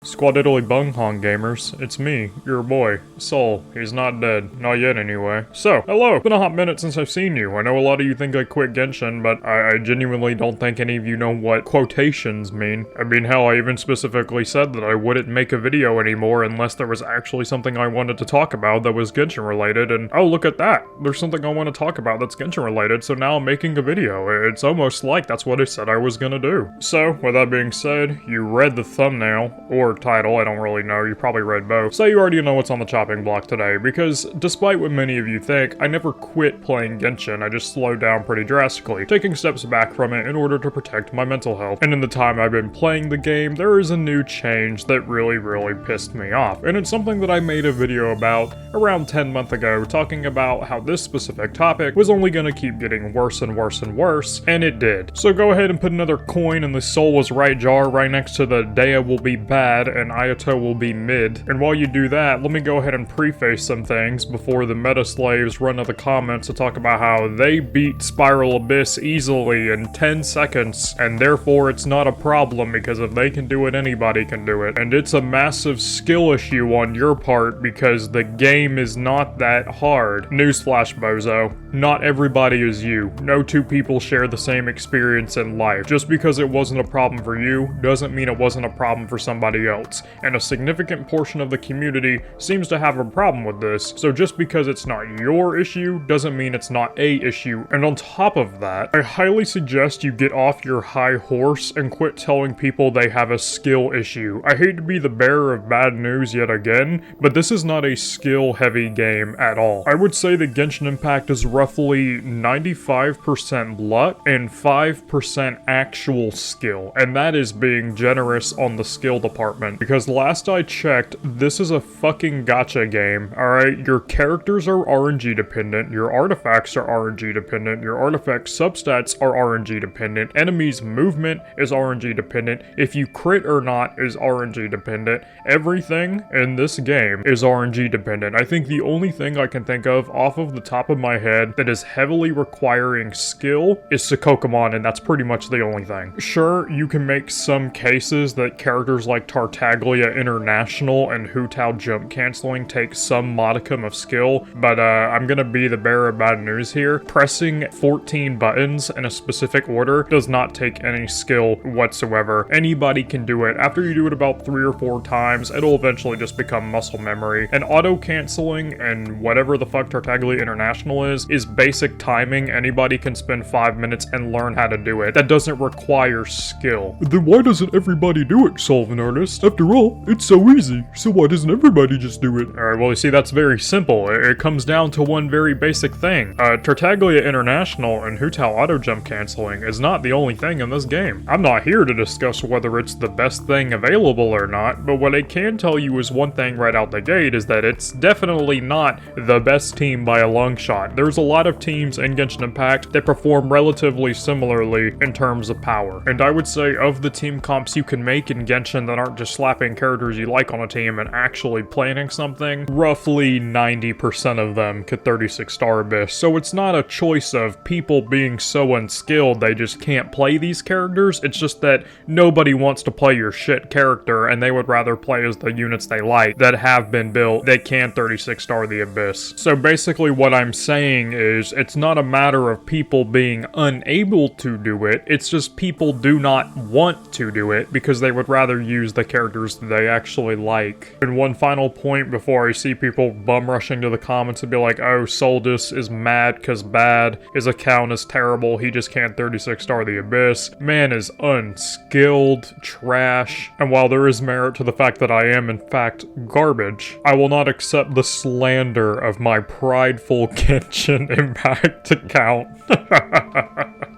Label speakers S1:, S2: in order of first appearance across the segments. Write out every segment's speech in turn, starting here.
S1: Squadiddly bunghong gamers, it's me, your boy, Soul. He's not dead. Not yet anyway. So, hello! It's been a hot minute since I've seen you. I know a lot of you think I quit Genshin, but I genuinely don't think any of you know what quotations mean. I mean, hell, I even specifically said that I wouldn't make a video anymore unless there was actually something I wanted to talk about that was Genshin related, and oh, look at that! There's something I want to talk about that's Genshin related, so now I'm making a video. It's almost like that's what I said I was gonna do. So, with that being said, you read the thumbnail, or title, I don't really know, you probably read both, so you already know what's on the chopping block today, because despite what many of you think, I never quit playing Genshin. I just slowed down pretty drastically, taking steps back from it in order to protect my mental health. And in the time I've been playing the game, there is a new change that really pissed me off, and it's something that I made a video about around 10 months ago, talking about how this specific topic was only gonna keep getting worse and worse and worse, and it did. So go ahead and put another coin in the Soul was right jar right next to the Dea will be bad and Ayato will be mid. And while you do that, let me go ahead and preface some things before the meta slaves run to the comments to talk about how they beat Spiral Abyss easily in 10 seconds, and therefore it's not a problem because if they can do it, anybody can do it. And it's a massive skill issue on your part because the game is not that hard. Newsflash, bozo. Not everybody is you. No two people share the same experience in life. Just because it wasn't a problem for you doesn't mean it wasn't a problem for somebody else. And a significant portion of the community seems to have a problem with this. So just because it's not your issue doesn't mean it's not a issue. And on top of that, I highly suggest you get off your high horse and quit telling people they have a skill issue. I hate to be the bearer of bad news yet again, but this is not a skill-heavy game at all. I would say that Genshin Impact is roughly 95% luck and 5% actual skill, and that is being generous on the skill department, because last I checked, this is a fucking gacha game, alright? Your characters are RNG dependent, your artifacts are RNG dependent, your artifact substats are RNG dependent, enemies' movement is RNG dependent, if you crit or not is RNG dependent, everything in this game is RNG dependent. I think the only thing I can think of off of the top of my head that is heavily requiring skill is Sukokomon, and that's pretty much the only thing. Sure, you can make some cases that characters like Tartaglia International and Hu Tao jump canceling take some modicum of skill, but I'm gonna be the bearer of bad news here. Pressing 14 buttons in a specific order does not take any skill whatsoever. Anybody can do it. After you do it about 3 or 4 times, it'll eventually just become muscle memory. And auto-canceling and whatever the fuck Tartaglia International is basic timing. Anybody can spend 5 minutes and learn how to do it. That doesn't require skill. Then why doesn't everybody do it, Solve an Artist? After all, it's so easy, so why doesn't everybody just do it? Alright, well you see, that's very simple. It comes down to one very basic thing. Tartaglia International and Hu Tao auto jump canceling is not the only thing in this game. I'm not here to discuss whether it's the best thing available or not, but what I can tell you is one thing right out the gate is that it's definitely not the best team by a long shot. There's a lot of teams in Genshin Impact that perform relatively similarly in terms of power. And I would say of the team comps you can make in Genshin that aren't just slapping characters you like on a team and actually planning something, roughly 90% of them could 36-star Abyss. So it's not a choice of people being so unskilled they just can't play these characters, it's just that nobody wants to play your shit character and they would rather play as the units they like that have been built that can 36-star the Abyss. So basically what I'm saying is it's not a matter of people being unable to do it, it's just people do not want to do it because they would rather use the characters that they actually like. And one final point before I see people bum rushing to the comments and be like, oh, Soldus is mad cause bad, his account is terrible, he just can't 36-star the Abyss. Man is unskilled, trash, and while there is merit to the fact that I am in fact garbage, I will not accept the slander of my prideful Genshin Impact account.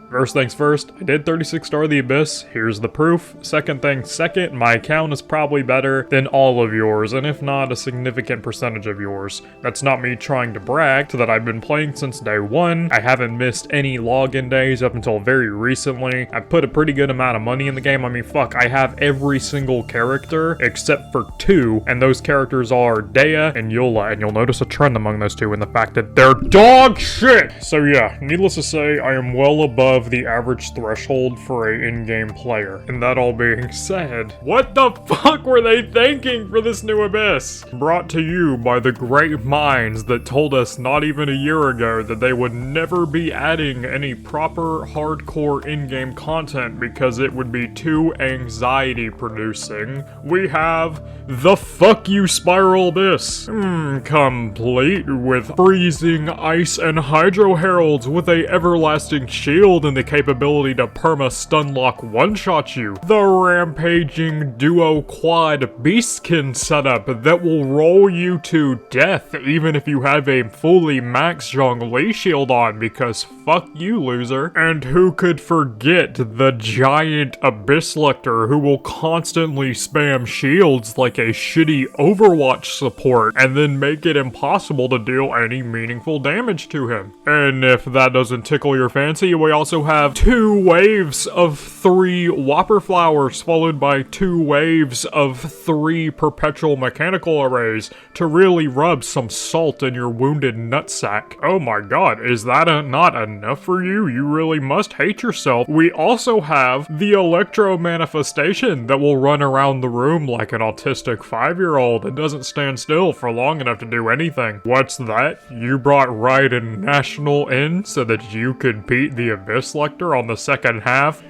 S1: First things first, I did 36-star the Abyss, here's the proof. Second thing second, my account is probably better than all of yours, and if not, a significant percentage of yours. That's not me trying to brag, so that I've been playing since day 1, I haven't missed any login days up until very recently, I've put a pretty good amount of money in the game. I mean, fuck, I have every single character except for 2, and those characters are Dea and Yola, and you'll notice a trend among those two in the fact that they're dog shit! So yeah, needless to say, I am well above the average threshold for a in-game player. And that all being said, what the fuck were they thinking for this new Abyss? Brought to you by the great minds that told us not even a year ago that they would never be adding any proper hardcore in-game content because it would be too anxiety producing. We have the Fuck You Spiral Abyss. Complete with freezing ice and hydro heralds with a everlasting shield and the capability to perma-stun lock one-shot you. The rampaging duo quad beastkin setup that will roll you to death even if you have a fully max Zhongli shield on, because fuck you, loser. And who could forget the giant Abyss Lector who will constantly spam shields like a shitty Overwatch support and then make it impossible to deal any meaningful damage to him. And if that doesn't tickle your fancy, we also have 2 waves of 3 Whopper Flowers followed by 2 waves of 3 perpetual mechanical arrays to really rub some salt in your wounded nutsack. Oh my god, is that not enough for you? You really must hate yourself. We also have the Electro Manifestation that will run around the room like an autistic 5-year-old and doesn't stand still for long enough to do anything. What's that? You brought Raiden National in so that you could beat the Abyss Lector on the second half?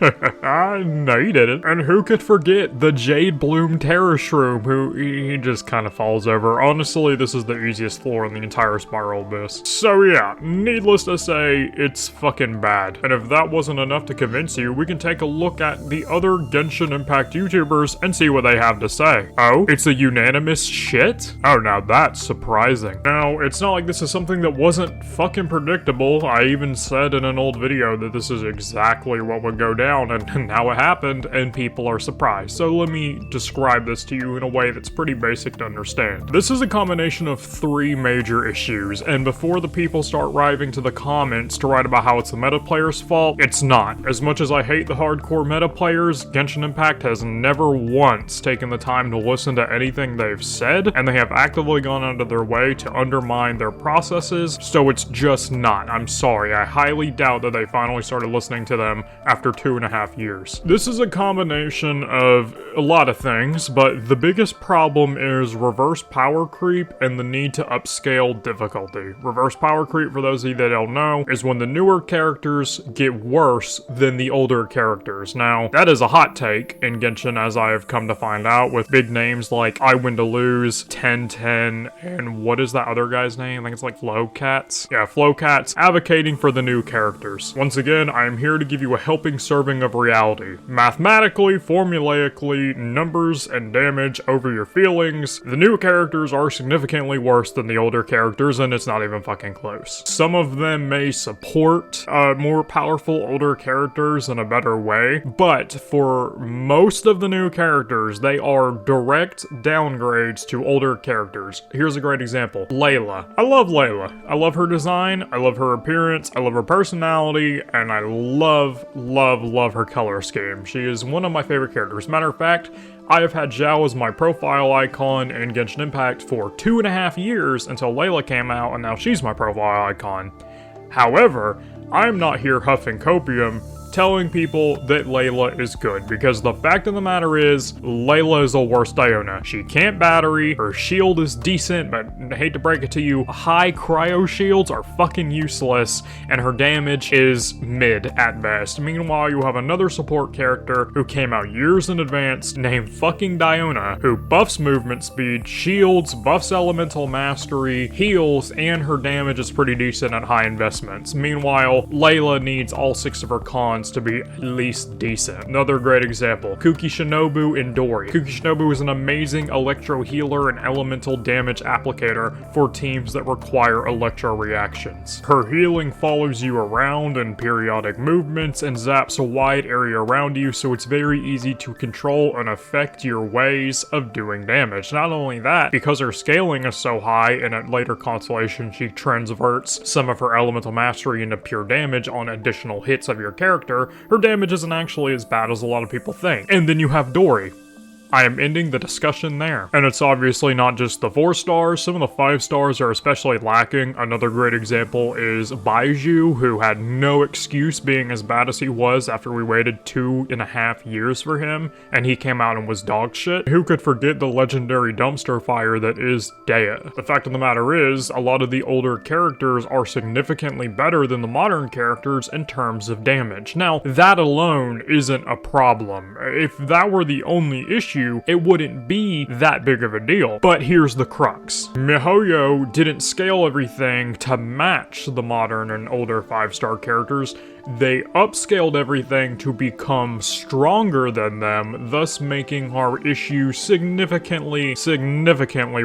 S1: No, you didn't. And who could forget the Jade Bloom Terror Shroom, who he just kind of falls over. Honestly, this is the easiest floor in the entire Spiral Abyss. So yeah, needless to say, it's fucking bad. And if that wasn't enough to convince you, we can take a look at the other Genshin Impact YouTubers and see what they have to say. Oh, it's a unanimous shit? Oh, now that's surprising. Now, it's not like this is something that wasn't fucking predictable. I even said in an old video that this is exactly what would go down, and now it happened, and people are surprised. So let me describe this to you in a way that's pretty basic to understand. This is a combination of 3 major issues, and before the people start arriving to the comments to write about how it's the meta player's fault, it's not. As much as I hate the hardcore meta players, Genshin Impact has never once taken the time to listen to anything they've said, and they have actively gone out of their way to undermine their processes, so it's just not. I'm sorry, I highly doubt that they finally started listening to them after 2.5 years. This is a combination of a lot of things, but the biggest problem is reverse power creep and the need to upscale difficulty. Reverse power creep, for those of you that don't know, is when the newer characters get worse than the older characters. Now, that is a hot take in Genshin, as I have come to find out, with big names like I Win to Lose, 1010, and what is that other guy's name? I think it's like Flowcats. Yeah, Flowcats advocating for the new characters. Once again, I am here to give you a helping serving of reality. Mathematically, formulaically, numbers and damage over your feelings, the new characters are significantly worse than the older characters, and it's not even fucking close. Some of them may support more powerful older characters in a better way, but for most of the new characters, they are direct downgrades to older characters. Here's a great example. Layla. I love Layla. I love her design, I love her appearance, I love her personality, and I love her color scheme. She is one of my favorite characters. Matter of fact, I have had Zhao as my profile icon in Genshin Impact for 2.5 years until Layla came out, and now she's my profile icon. However, I'm not here huffing copium telling people that Layla is good, because the fact of the matter is, Layla is a worse Diona. She can't battery, her shield is decent, but I hate to break it to you, high cryo shields are fucking useless, and her damage is mid at best. Meanwhile, you have another support character who came out years in advance named fucking Diona, who buffs movement speed, shields, buffs elemental mastery, heals, and her damage is pretty decent at high investments. Meanwhile, Layla needs all 6 of her cons to be at least decent. Another great example, Kuki Shinobu in Dori. Kuki Shinobu is an amazing electro healer and elemental damage applicator for teams that require electro reactions. Her healing follows you around in periodic movements and zaps a wide area around you, so it's very easy to control and affect your ways of doing damage. Not only that, because her scaling is so high, and at later constellation she transverts some of her elemental mastery into pure damage on additional hits of your character, her damage isn't actually as bad as a lot of people think. And then you have Dori. I am ending the discussion there. And it's obviously not just the 4 stars, some of the 5 stars are especially lacking. Another great example is Baiju, who had no excuse being as bad as he was after we waited 2.5 years for him, and he came out and was dog shit. Who could forget the legendary dumpster fire that is Dea? The fact of the matter is, a lot of the older characters are significantly better than the modern characters in terms of damage. Now, that alone isn't a problem. If that were the only issue, it wouldn't be that big of a deal. But here's the crux. MiHoYo didn't scale everything to match the modern and older 5-star characters. They upscaled everything to become stronger than them, thus making our issue significantly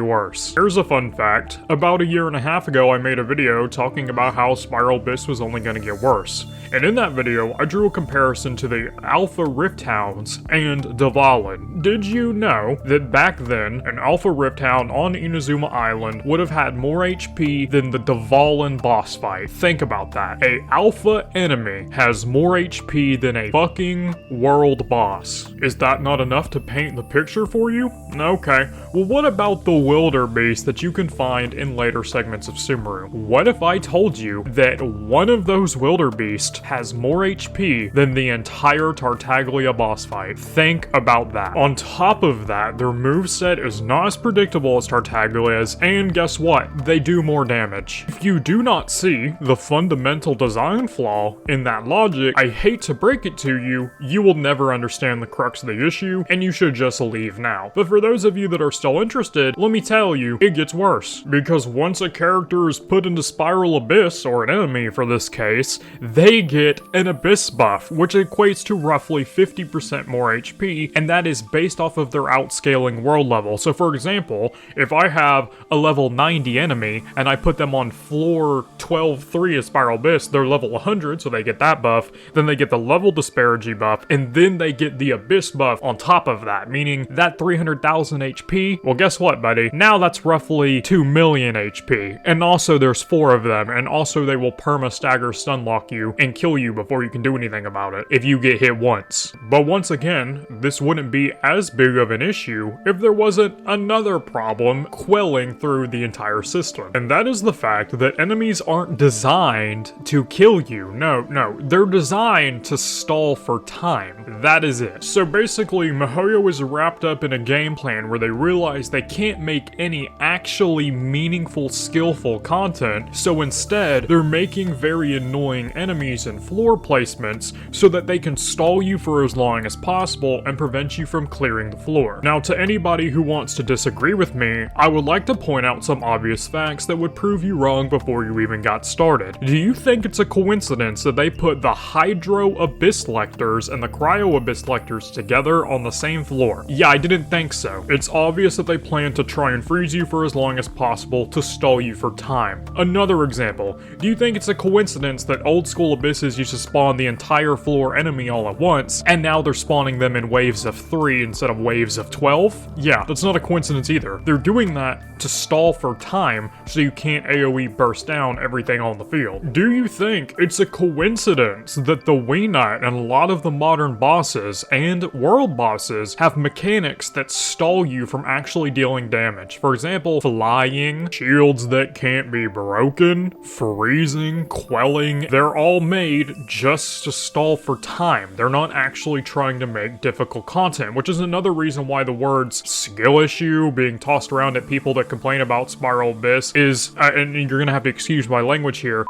S1: worse. Here's a fun fact. About 1.5 years ago, I made a video talking about how Spiral Abyss was only going to get worse. And in that video, I drew a comparison to the Alpha Rift Hounds and Dvalin. Did you know that back then, an Alpha Rift Hound on Inazuma Island would have had more HP than the Dvalin boss fight? Think about that. A alpha enemy has more HP than a fucking world boss. Is that not enough to paint the picture for you? Okay. Well, what about the wildebeest that you can find in later segments of Sumeru? What if I told you that one of those wildebeest has more HP than the entire Tartaglia boss fight? Think about that. On top of that, their moveset is not as predictable as Tartaglia's, and guess what? They do more damage. If you do not see the fundamental design flaw in that logic, I hate to break it to you, you will never understand the crux of the issue, and you should just leave now. But for those of you that are still interested, let me tell you, it gets worse. Because once a character is put into Spiral Abyss, or an enemy for this case, they get an Abyss buff, which equates to roughly 50% more HP, and that is based off of their outscaling world level. So for example, if I have a level 90 enemy, and I put them on floor 12-3 of Spiral Abyss, they're level 100, so they get that buff, then they get the level disparity buff, and then they get the Abyss buff on top of that, meaning that 300,000 HP, well guess what, buddy? Now that's roughly 2 million HP, and also there's 4 of them, and also they will perma-stagger stunlock you and kill you before you can do anything about it if you get hit once. But once again, this wouldn't be as big of an issue if there wasn't another problem quelling through the entire system, and that is the fact that enemies aren't designed to kill you. No, they're designed to stall for time. That is it. So basically, MiHoYo is wrapped up in a game plan where they realize they can't make any actually meaningful, skillful content, so instead, they're making very annoying enemies and floor placements so that they can stall you for as long as possible and prevent you from clearing the floor. Now, to anybody who wants to disagree with me, I would like to point out some obvious facts that would prove you wrong before you even got started. Do you think it's a coincidence that they put the Hydro Abyss Lectors and the Cryo Abyss Lectors together on the same floor? Yeah, I didn't think so. It's obvious that they plan to try and freeze you for as long as possible to stall you for time. Another example, do you think it's a coincidence that old school abysses used to spawn the entire floor enemy all at once, and now they're spawning them in waves of 3 instead of waves of 12? Yeah, that's not a coincidence either. They're doing that to stall for time so you can't AoE burst down everything on the field. Do you think it's a coincidence that the Weenite and a lot of the modern bosses and world bosses have mechanics that stall you from actually dealing damage? For example, flying, shields that can't be broken, freezing, quelling, they're all made just to stall for time. They're not actually trying to make difficult content, which is another reason why the words skill issue being tossed around at people that complain about Spiral Abyss is, and you're gonna have to excuse my language here,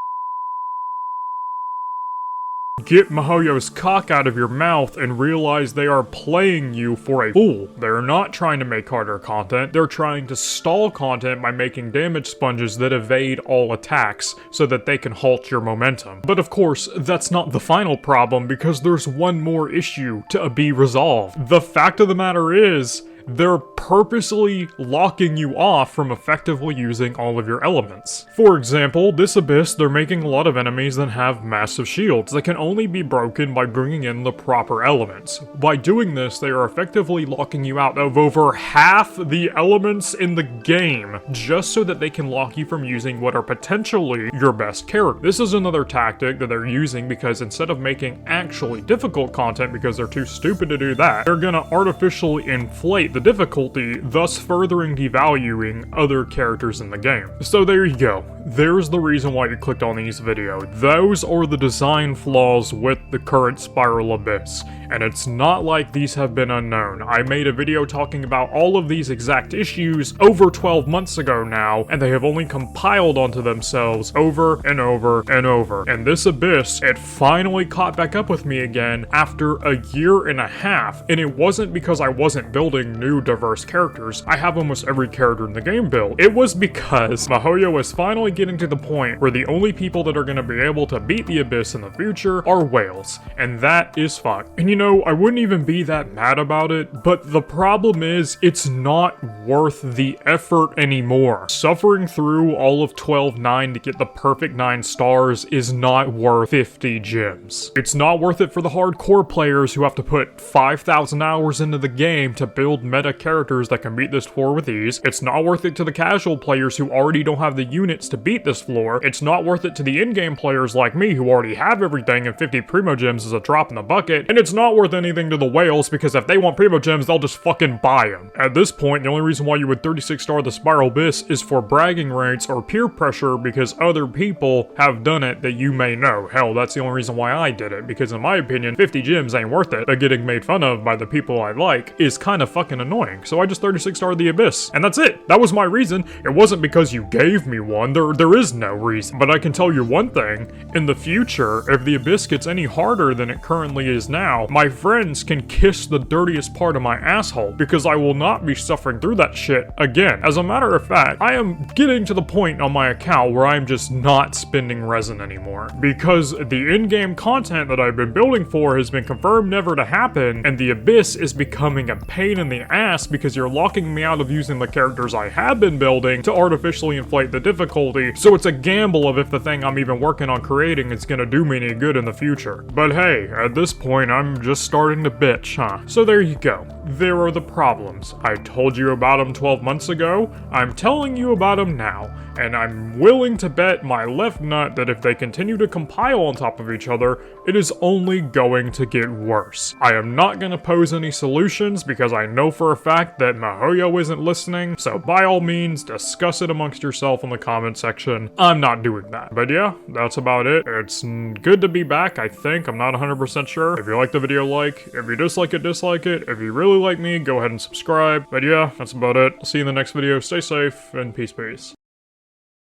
S1: get MiHoYo's cock out of your mouth and realize they are playing you for a fool. They're not trying to make harder content, they're trying to stall content by making damage sponges that evade all attacks so that they can halt your momentum. But of course, that's not the final problem because there's one more issue to be resolved. The fact of the matter is, they're purposely locking you off from effectively using all of your elements. For example, this abyss, they're making a lot of enemies that have massive shields that can only be broken by bringing in the proper elements. By doing this, they are effectively locking you out of over half the elements in the game, just so that they can lock you from using what are potentially your best character. This is another tactic that they're using because instead of making actually difficult content because they're too stupid to do that, they're gonna artificially inflate the difficulty, thus furthering devaluing other characters in the game. So there you go. There's the reason why you clicked on these videos. Those are the design flaws with the current Spiral Abyss. And it's not like these have been unknown. I made a video talking about all of these exact issues over 12 months ago now, and they have only compiled onto themselves over and over and over. And this Abyss, it finally caught back up with me again after a year and a half. And it wasn't because I wasn't building new diverse characters. I have almost every character in the game built. It was because MiHoYo is finally getting to the point where the only people that are going to be able to beat the Abyss in the future are whales. And that is fine. And you know, I wouldn't even be that mad about it, but the problem is, it's not worth the effort anymore. Suffering through all of 12-9 to get the perfect 9 stars is not worth 50 gems. It's not worth it for the hardcore players who have to put 5,000 hours into the game to build meta characters that can beat this floor with ease. It's not worth it to the casual players who already don't have the units to beat this floor. It's not worth it to the in-game players like me who already have everything and 50 Primo Gems is a drop in the bucket. And it's not worth anything to the whales because if they want Primo Gems, they'll just fucking buy them. At this point, the only reason why you would 36 star the Spiral Abyss is for bragging rights or peer pressure because other people have done it that you may know. Hell, that's the only reason why I did it, because in my opinion, 50 gems ain't worth it, but getting made fun of by the people I like is kind of fucking annoying. So I just 36 star the Abyss, and that's it. That was my reason. It wasn't because you gave me one. There is no reason. But I can tell you one thing. In the future, if the Abyss gets any harder than it currently is now, my friends can kiss the dirtiest part of my asshole because I will not be suffering through that shit again. As a matter of fact, I am getting to the point on my account where I'm just not spending resin anymore because the in-game content that I've been building for has been confirmed never to happen, and the Abyss is becoming a pain in the ass because you're locking me out of using the characters I have been building to artificially inflate the difficulty, so it's a gamble of if the thing I'm even working on creating is gonna do me any good in the future. But hey, at this point, I'm just starting to bitch, huh? So there you go. There are the problems. I told you about them 12 months ago. I'm telling you about them now. And I'm willing to bet my left nut that if they continue to compile on top of each other, it is only going to get worse. I am not going to pose any solutions because I know for a fact that MiHoYo isn't listening, so by all means, discuss it amongst yourself in the comment section. I'm not doing that. But yeah, that's about it. It's good to be back, I think. I'm not 100% sure. If you like the video, like. If you dislike it, dislike it. If you really like me, go ahead and subscribe. But yeah, that's about it. I'll see you in the next video. Stay safe, and peace.